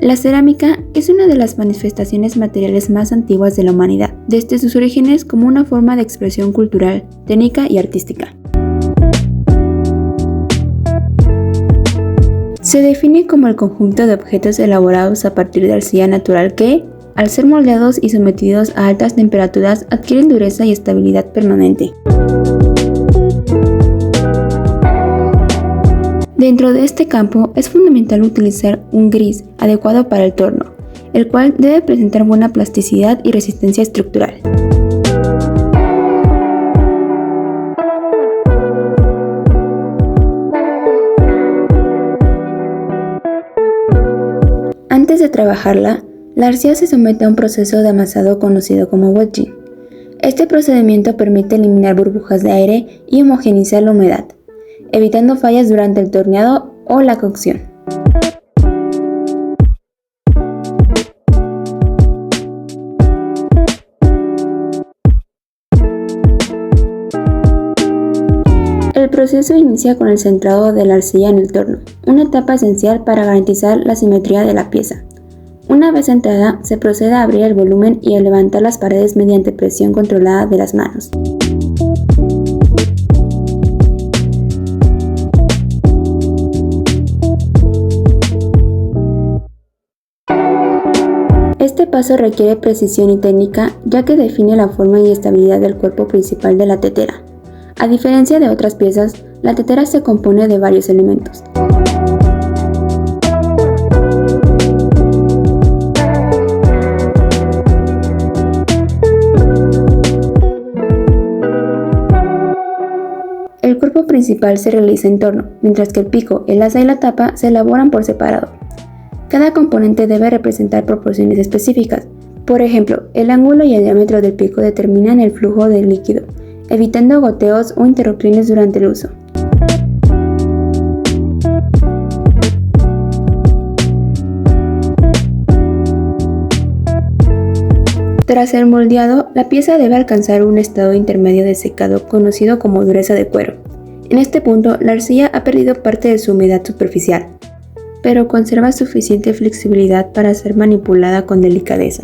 La cerámica es una de las manifestaciones materiales más antiguas de la humanidad, desde sus orígenes como una forma de expresión cultural, técnica y artística. Se define como el conjunto de objetos elaborados a partir de arcilla natural que, al ser moldeados y sometidos a altas temperaturas, adquieren dureza y estabilidad permanente. Dentro de este campo es fundamental utilizar un gris adecuado para el torno, el cual debe presentar buena plasticidad y resistencia estructural. Antes de trabajarla, la arcilla se somete a un proceso de amasado conocido como wedging. Este procedimiento permite eliminar burbujas de aire y homogeneizar la humedad, evitando fallas durante el torneado o la cocción. El proceso inicia con el centrado de la arcilla en el torno, una etapa esencial para garantizar la simetría de la pieza. Una vez centrada, se procede a abrir el volumen y a levantar las paredes mediante presión controlada de las manos. Este paso requiere precisión y técnica, ya que define la forma y estabilidad del cuerpo principal de la tetera. A diferencia de otras piezas, la tetera se compone de varios elementos. El cuerpo principal se realiza en torno, mientras que el pico, el asa y la tapa se elaboran por separado. Cada componente debe representar proporciones específicas. Por ejemplo, el ángulo y el diámetro del pico determinan el flujo del líquido, evitando goteos o interrupciones durante el uso. Tras el moldeado, la pieza debe alcanzar un estado intermedio de secado conocido como dureza de cuero. En este punto, la arcilla ha perdido parte de su humedad superficial, pero conserva suficiente flexibilidad para ser manipulada con delicadeza.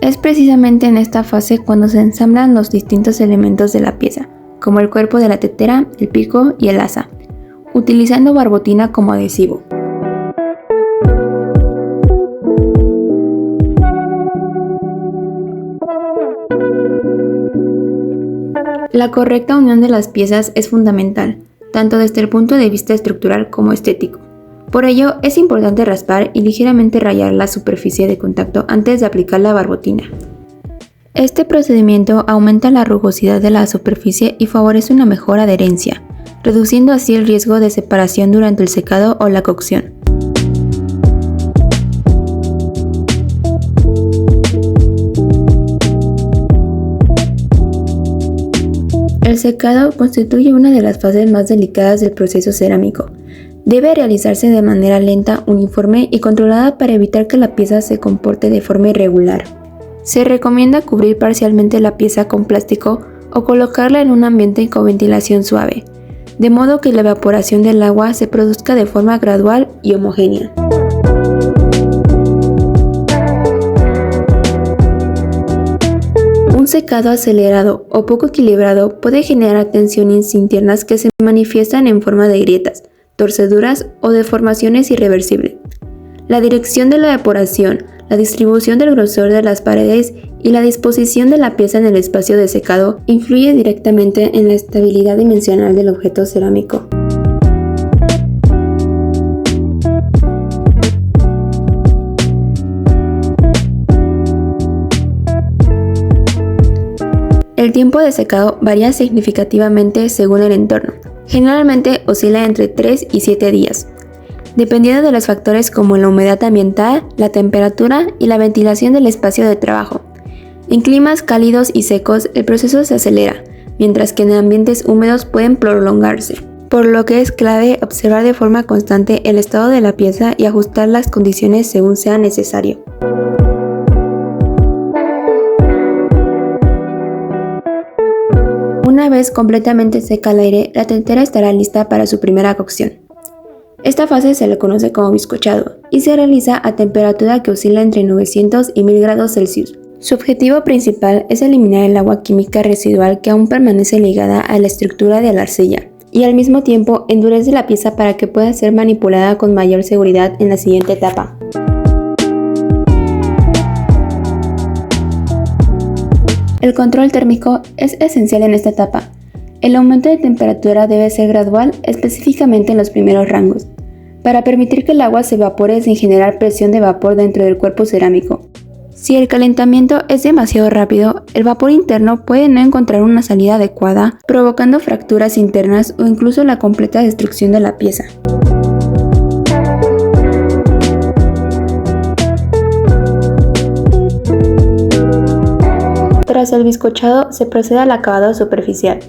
Es precisamente en esta fase cuando se ensamblan los distintos elementos de la pieza, como el cuerpo de la tetera, el pico y el asa, utilizando barbotina como adhesivo. La correcta unión de las piezas es fundamental, tanto desde el punto de vista estructural como estético. Por ello, es importante raspar y ligeramente rayar la superficie de contacto antes de aplicar la barbotina. Este procedimiento aumenta la rugosidad de la superficie y favorece una mejor adherencia, reduciendo así el riesgo de separación durante el secado o la cocción. El secado constituye una de las fases más delicadas del proceso cerámico. Debe realizarse de manera lenta, uniforme y controlada para evitar que la pieza se comporte de forma irregular. Se recomienda cubrir parcialmente la pieza con plástico o colocarla en un ambiente con ventilación suave, de modo que la evaporación del agua se produzca de forma gradual y homogénea. Un secado acelerado o poco equilibrado puede generar tensiones internas que se manifiestan en forma de grietas, torceduras o deformaciones irreversibles. La dirección de la evaporación, la distribución del grosor de las paredes y la disposición de la pieza en el espacio de secado influye directamente en la estabilidad dimensional del objeto cerámico. El tiempo de secado varía significativamente según el entorno. Generalmente oscila entre 3 y 7 días, dependiendo de los factores como la humedad ambiental, la temperatura y la ventilación del espacio de trabajo. En climas cálidos y secos, el proceso se acelera, mientras que en ambientes húmedos pueden prolongarse, por lo que es clave observar de forma constante el estado de la pieza y ajustar las condiciones según sea necesario. Una Una vez completamente seca al aire, la tetera estará lista para su primera cocción. Esta fase se le conoce como bizcochado y se realiza a temperatura que oscila entre 900 y 1000 grados Celsius. Su objetivo principal es eliminar el agua química residual que aún permanece ligada a la estructura de la arcilla y al mismo tiempo endurece la pieza para que pueda ser manipulada con mayor seguridad en la siguiente etapa. El control térmico es esencial en esta etapa. El aumento de temperatura debe ser gradual, específicamente en los primeros rangos, para permitir que el agua se evapore sin generar presión de vapor dentro del cuerpo cerámico. Si el calentamiento es demasiado rápido, el vapor interno puede no encontrar una salida adecuada, provocando fracturas internas o incluso la completa destrucción de la pieza. Tras el bizcochado se procede al acabado superficial.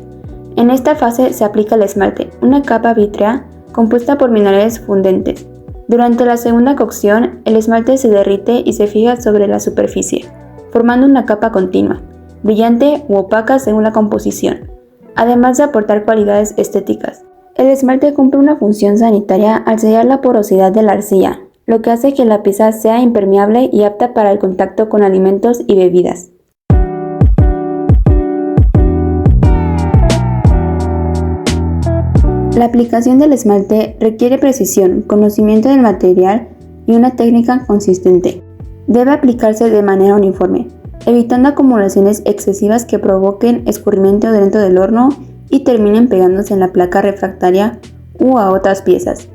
En esta fase se aplica el esmalte, una capa vítrea compuesta por minerales fundentes. Durante la segunda cocción, el esmalte se derrite y se fija sobre la superficie, formando una capa continua, brillante u opaca según la composición, además de aportar cualidades estéticas. El esmalte cumple una función sanitaria al sellar la porosidad de la arcilla, lo que hace que la pieza sea impermeable y apta para el contacto con alimentos y bebidas. La aplicación del esmalte requiere precisión, conocimiento del material y una técnica consistente. Debe aplicarse de manera uniforme, evitando acumulaciones excesivas que provoquen escurrimiento dentro del horno y terminen pegándose en la placa refractaria u a otras piezas.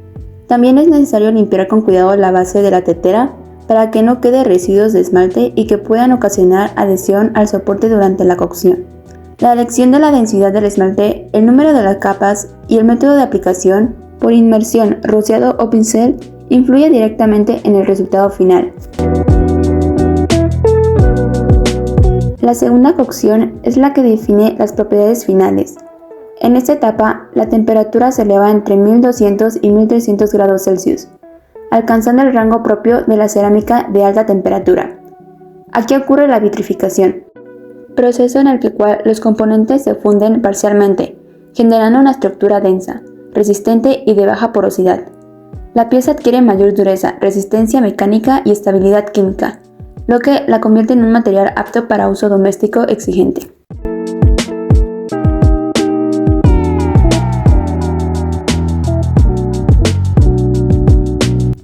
También es necesario limpiar con cuidado la base de la tetera para que no quede residuos de esmalte y que puedan ocasionar adhesión al soporte durante la cocción. La elección de la densidad del esmalte, el número de las capas y el método de aplicación, por inmersión, rociado o pincel, influye directamente en el resultado final. La segunda cocción es la que define las propiedades finales. En esta etapa, la temperatura se eleva entre 1200 y 1300 grados Celsius, alcanzando el rango propio de la cerámica de alta temperatura. Aquí ocurre la vitrificación, proceso en el cual los componentes se funden parcialmente, generando una estructura densa, resistente y de baja porosidad. La pieza adquiere mayor dureza, resistencia mecánica y estabilidad química, lo que la convierte en un material apto para uso doméstico exigente.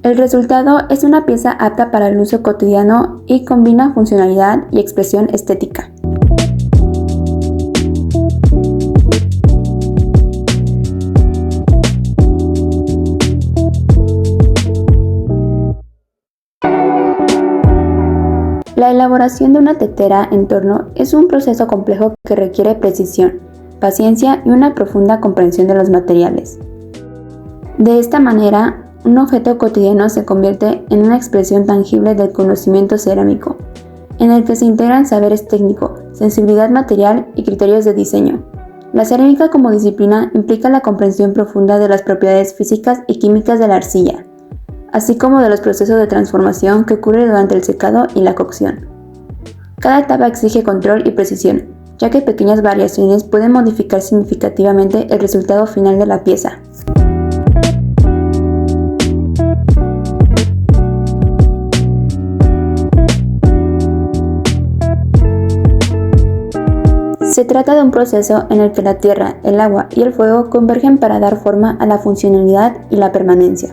El resultado es una pieza apta para el uso cotidiano y combina funcionalidad y expresión estética. La elaboración de una tetera en torno es un proceso complejo que requiere precisión, paciencia y una profunda comprensión de los materiales. De esta manera, un objeto cotidiano se convierte en una expresión tangible del conocimiento cerámico, en el que se integran saberes técnicos, sensibilidad material y criterios de diseño. La cerámica como disciplina implica la comprensión profunda de las propiedades físicas y químicas de la arcilla, así como de los procesos de transformación que ocurren durante el secado y la cocción. Cada etapa exige control y precisión, ya que pequeñas variaciones pueden modificar significativamente el resultado final de la pieza. Se trata de un proceso en el que la tierra, el agua y el fuego convergen para dar forma a la funcionalidad y la permanencia.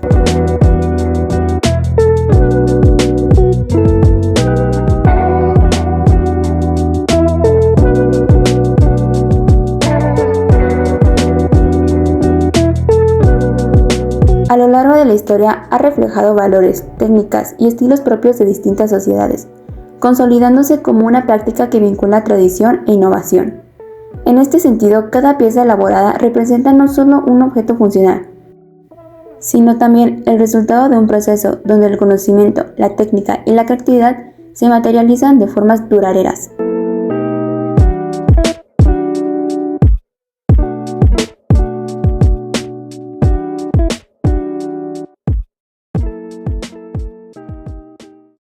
A lo largo de la historia ha reflejado valores, técnicas y estilos propios de distintas sociedades, consolidándose como una práctica que vincula tradición e innovación. En este sentido, cada pieza elaborada representa no solo un objeto funcional, sino también el resultado de un proceso donde el conocimiento, la técnica y la creatividad se materializan de formas duraderas.